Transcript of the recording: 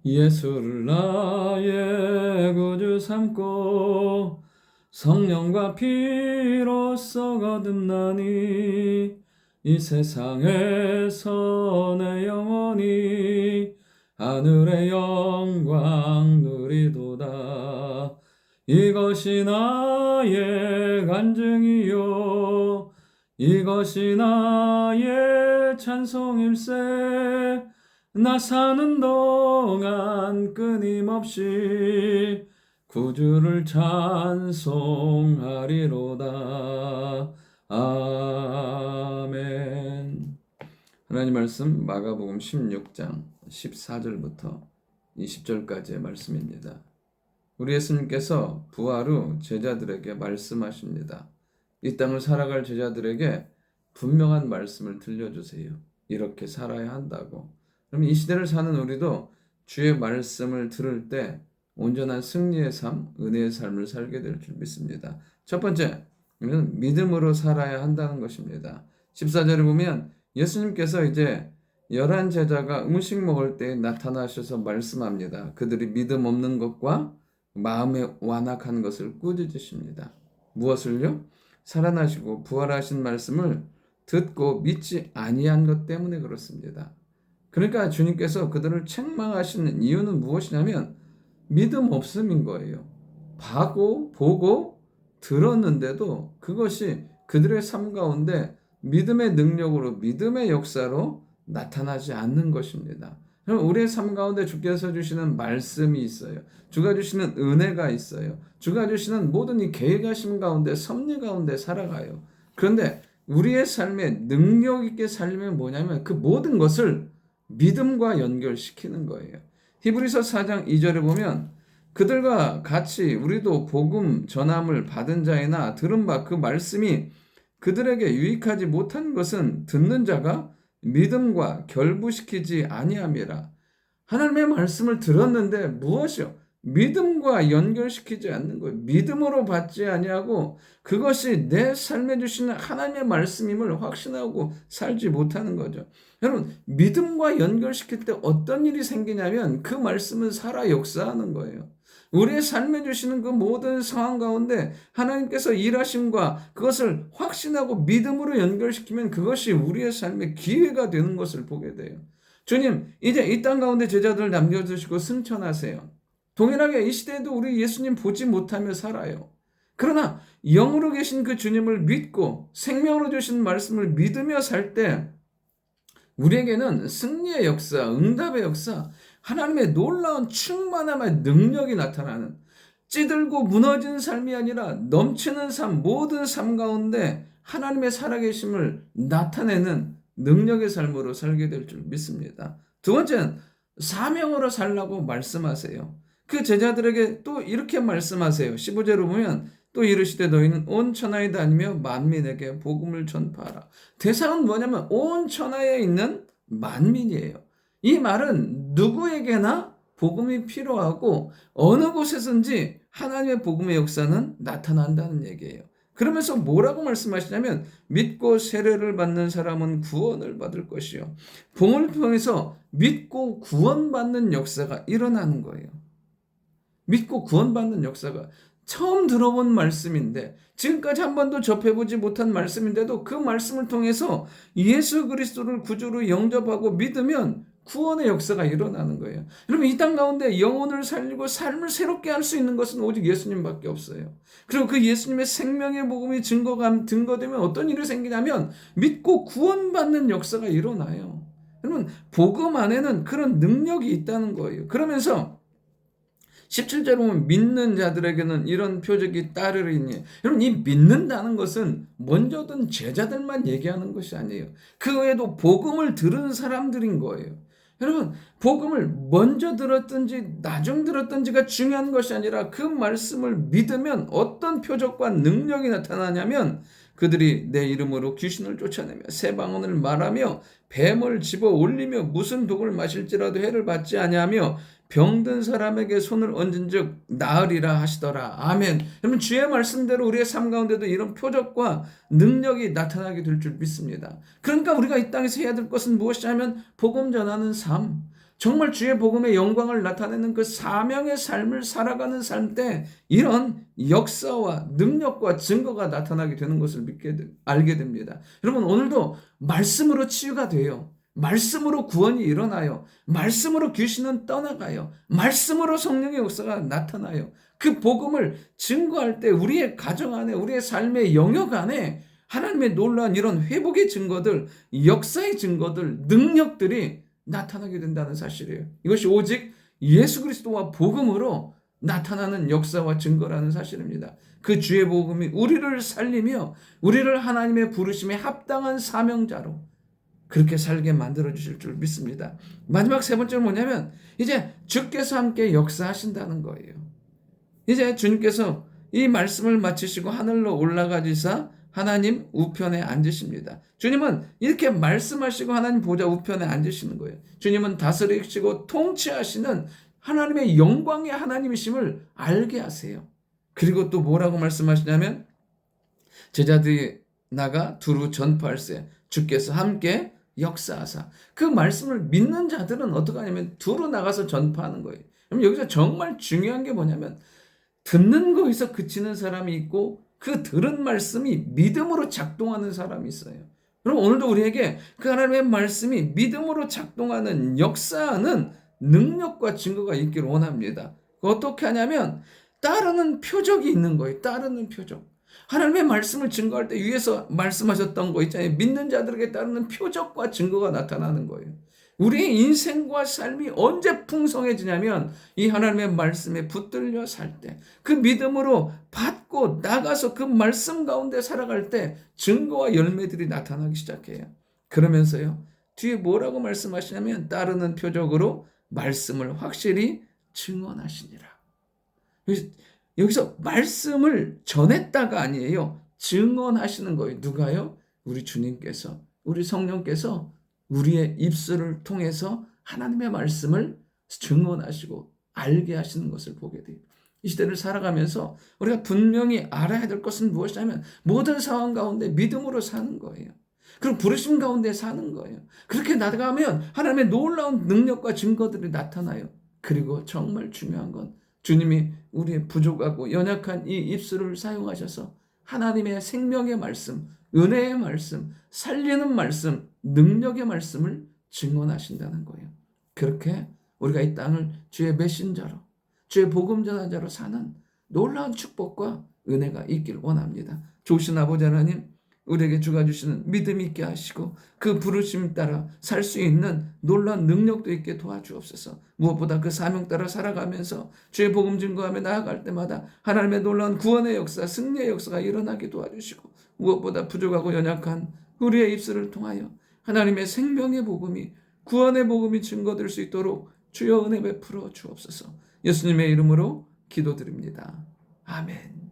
예수를 나의 구주 삼고 성령과 피로써 거듭나니 이 세상에서 내 영혼이 하늘의 영광 누리도다. 이것이 나의 간증이요 이것이 나의 찬송일세. 나 사는 동안 끊임없이 구주를 찬송하리로다. 아멘. 하나님 말씀 마가복음 16장 14절부터 20절까지의 말씀입니다. 우리 예수님께서 부활 후 제자들에게 말씀하십니다. 이 땅을 살아갈 제자들에게 분명한 말씀을 들려주세요. 이렇게 살아야 한다고. 그럼 이 시대를 사는 우리도 주의 말씀을 들을 때 온전한 승리의 삶, 은혜의 삶을 살게 될 줄 믿습니다. 첫 번째, 믿음으로 살아야 한다는 것입니다. 14절에 보면 예수님께서 이제 11 제자가 음식 먹을 때 나타나셔서 말씀합니다. 그들이 믿음 없는 것과 마음에 완악한 것을 꾸짖으십니다. 무엇을요? 살아나시고 부활하신 말씀을 듣고 믿지 아니한 것 때문에 그렇습니다. 그러니까 주님께서 그들을 책망하시는 이유는 무엇이냐면 믿음 없음인 거예요. 보고 들었는데도 그것이 그들의 삶 가운데 믿음의 능력으로 믿음의 역사로 나타나지 않는 것입니다. 그럼 우리의 삶 가운데 주께서 주시는 말씀이 있어요. 주가 주시는 은혜가 있어요. 주가 주시는 모든 이 계획하심 가운데 섭리 가운데 살아가요. 그런데 우리의 삶에 능력 있게 살면 뭐냐면 그 모든 것을 믿음과 연결시키는 거예요. 히브리서 4장 2절에 보면 그들과 같이 우리도 복음 전함을 받은 자이나 들은 바 그 말씀이 그들에게 유익하지 못한 것은 듣는 자가 믿음과 결부시키지 아니함이라. 하나님의 말씀을 들었는데 무엇이요? 믿음과 연결시키지 않는 거예요. 믿음으로 받지 아니하고 그것이 내 삶에 주시는 하나님의 말씀임을 확신하고 살지 못하는 거죠. 여러분, 믿음과 연결시킬 때 어떤 일이 생기냐면 그 말씀은 살아 역사하는 거예요. 우리의 삶에 주시는 그 모든 상황 가운데 하나님께서 일하심과 그것을 확신하고 믿음으로 연결시키면 그것이 우리의 삶의 기회가 되는 것을 보게 돼요. 주님, 이제 이 땅 가운데 제자들을 남겨두시고 승천하세요. 동일하게 이 시대에도 우리 예수님 보지 못하며 살아요. 그러나 영으로 계신 그 주님을 믿고 생명으로 주신 말씀을 믿으며 살 때 우리에게는 승리의 역사, 응답의 역사, 하나님의 놀라운 충만함의 능력이 나타나는 찌들고 무너진 삶이 아니라 넘치는 삶, 모든 삶 가운데 하나님의 살아계심을 나타내는 능력의 삶으로 살게 될 줄 믿습니다. 두 번째는 사명으로 살라고 말씀하세요. 그 제자들에게 또 이렇게 말씀하세요. 15절로 보면 또 이르시되 너희는 온 천하에 다니며 만민에게 복음을 전파하라. 대상은 뭐냐면 온 천하에 있는 만민이에요. 이 말은 누구에게나 복음이 필요하고 어느 곳에서든지 하나님의 복음의 역사는 나타난다는 얘기예요. 그러면서 뭐라고 말씀하시냐면 믿고 세례를 받는 사람은 구원을 받을 것이요. 복음을 통해서 믿고 구원받는 역사가 일어나는 거예요. 믿고 구원받는 역사가 처음 들어본 말씀인데 지금까지 한 번도 접해보지 못한 말씀인데도 그 말씀을 통해서 예수 그리스도를 구주로 영접하고 믿으면 구원의 역사가 일어나는 거예요. 여러분, 이 땅 가운데 영혼을 살리고 삶을 새롭게 할 수 있는 것은 오직 예수님밖에 없어요. 그리고 그 예수님의 생명의 복음이 증거되면 어떤 일이 생기냐면 믿고 구원받는 역사가 일어나요. 여러분, 복음 안에는 그런 능력이 있다는 거예요. 그러면서 17절에 보면 믿는 자들에게는 이런 표적이 따르리니, 여러분, 이 믿는다는 것은 먼저든 제자들만 얘기하는 것이 아니에요. 그 외에도 복음을 들은 사람들인 거예요. 여러분, 복음을 먼저 들었든지 나중 들었든지가 중요한 것이 아니라 그 말씀을 믿으면 어떤 표적과 능력이 나타나냐면 그들이 내 이름으로 귀신을 쫓아내며 새 방언을 말하며 뱀을 집어 올리며 무슨 독을 마실지라도 해를 받지 아니하며 병든 사람에게 손을 얹은즉 나으리라 하시더라. 아멘. 여러분, 주의 말씀대로 우리의 삶 가운데도 이런 표적과 능력이 나타나게 될 줄 믿습니다. 그러니까 우리가 이 땅에서 해야 될 것은 무엇이냐면 복음 전하는 삶, 정말 주의 복음의 영광을 나타내는 그 사명의 삶을 살아가는 삶 때 이런 역사와 능력과 증거가 나타나게 되는 것을 알게 됩니다. 여러분, 오늘도 말씀으로 치유가 돼요. 말씀으로 구원이 일어나요. 말씀으로 귀신은 떠나가요. 말씀으로 성령의 역사가 나타나요. 그 복음을 증거할 때 우리의 가정 안에, 우리의 삶의 영역 안에 하나님의 놀라운 이런 회복의 증거들, 역사의 증거들, 능력들이 나타나게 된다는 사실이에요. 이것이 오직 예수 그리스도와 복음으로 나타나는 역사와 증거라는 사실입니다. 그 주의 복음이 우리를 살리며 우리를 하나님의 부르심에 합당한 사명자로 그렇게 살게 만들어 주실 줄 믿습니다. 마지막 세 번째는 뭐냐면 이제 주께서 함께 역사하신다는 거예요. 이제 주님께서 이 말씀을 마치시고 하늘로 올라가시사 하나님 우편에 앉으십니다. 주님은 이렇게 말씀하시고 하나님 보좌 우편에 앉으시는 거예요. 주님은 다스리시고 통치하시는 하나님의 영광의 하나님이심을 알게 하세요. 그리고 또 뭐라고 말씀하시냐면 제자들이 나가 두루 전파할세 주께서 함께 역사하사. 그 말씀을 믿는 자들은 어떻게 하냐면 두루 나가서 전파하는 거예요. 그럼 여기서 정말 중요한 게 뭐냐면 듣는 거에서 그치는 사람이 있고 그 들은 말씀이 믿음으로 작동하는 사람이 있어요. 그럼 오늘도 우리에게 그 하나님의 말씀이 믿음으로 작동하는 역사하는 능력과 증거가 있기를 원합니다. 어떻게 하냐면 따르는 표적이 있는 거예요. 따르는 표적. 하나님의 말씀을 증거할 때 위에서 말씀하셨던 거 있잖아요. 믿는 자들에게 따르는 표적과 증거가 나타나는 거예요. 우리의 인생과 삶이 언제 풍성해지냐면 이 하나님의 말씀에 붙들려 살 때, 그 믿음으로 받고 나가서 그 말씀 가운데 살아갈 때 증거와 열매들이 나타나기 시작해요. 그러면서요, 뒤에 뭐라고 말씀하시냐면 따르는 표적으로 말씀을 확실히 증언하시니라. 여기서 말씀을 전했다가 아니에요. 증언하시는 거예요. 누가요? 우리 주님께서, 우리 성령께서 우리의 입술을 통해서 하나님의 말씀을 증언하시고 알게 하시는 것을 보게 돼요. 이 시대를 살아가면서 우리가 분명히 알아야 될 것은 무엇이냐면 모든 상황 가운데 믿음으로 사는 거예요. 그리고 부르심 가운데 사는 거예요. 그렇게 나가면 하나님의 놀라운 능력과 증거들이 나타나요. 그리고 정말 중요한 건 주님이 우리의 부족하고 연약한 이 입술을 사용하셔서 하나님의 생명의 말씀, 은혜의 말씀, 살리는 말씀, 능력의 말씀을 증언하신다는 거예요. 그렇게 우리가 이 땅을 주의 메신저로, 주의 복음 전환자로 사는 놀라운 축복과 은혜가 있길 원합니다. 좋으신 아버지 하나님, 우리에게 주가 주시는 믿음 있게 하시고 그 부르심 따라 살 수 있는 놀라운 능력도 있게 도와주옵소서. 무엇보다 그 사명 따라 살아가면서 주의 복음 증거하며 나아갈 때마다 하나님의 놀라운 구원의 역사, 승리의 역사가 일어나게 도와주시고 무엇보다 부족하고 연약한 우리의 입술을 통하여 하나님의 생명의 복음이, 구원의 복음이 증거될 수 있도록 주여 은혜 베풀어 주옵소서. 예수님의 이름으로 기도드립니다. 아멘.